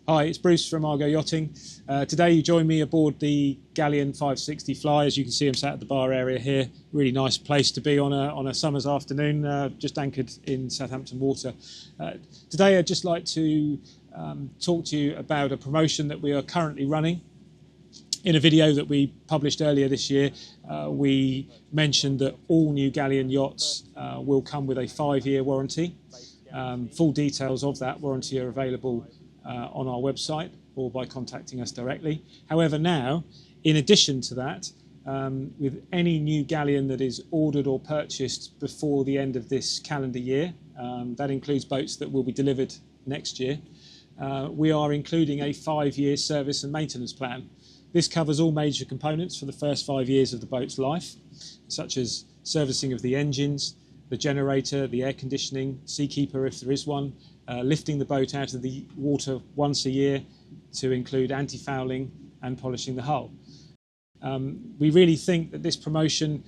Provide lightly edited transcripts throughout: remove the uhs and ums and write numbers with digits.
Hi, it's Bruce from Argo Yachting. Today you join me aboard the Galeon 560 Fly. As you can see, I'm sat at the bar area here. Really nice place to be on a summer's afternoon, just anchored in Southampton water. Today I'd just like to talk to you about a promotion that we are currently running. In a video that we published earlier this year, we mentioned that all new Galeon yachts will come with a 5-year warranty. Full details of that warranty are available on our website or by contacting us directly. However, now, in addition to that, with any new Galeon that is ordered or purchased before the end of this calendar year, that includes boats that will be delivered next year, we are including a 5-year service and maintenance plan. This covers all major components for the first 5 years of the boat's life, such as servicing of the engines, the generator, the air conditioning, seakeeper if there is one, lifting the boat out of the water once a year to include anti-fouling and polishing the hull. We really think that this promotion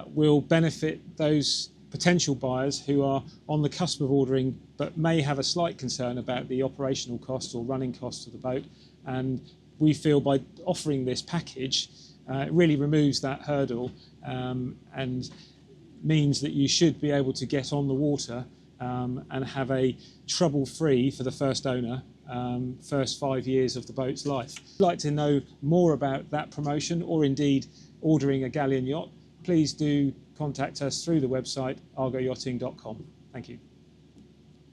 will benefit those potential buyers who are on the cusp of ordering but may have a slight concern about the operational costs or running costs of the boat, and we feel by offering this package it really removes that hurdle and means that you should be able to get on the water and have a trouble-free for the first owner first 5 years of the boat's life. If you'd like to know more about that promotion or indeed ordering a Galeon yacht, please do contact us through the website argoyachting.com. Thank you.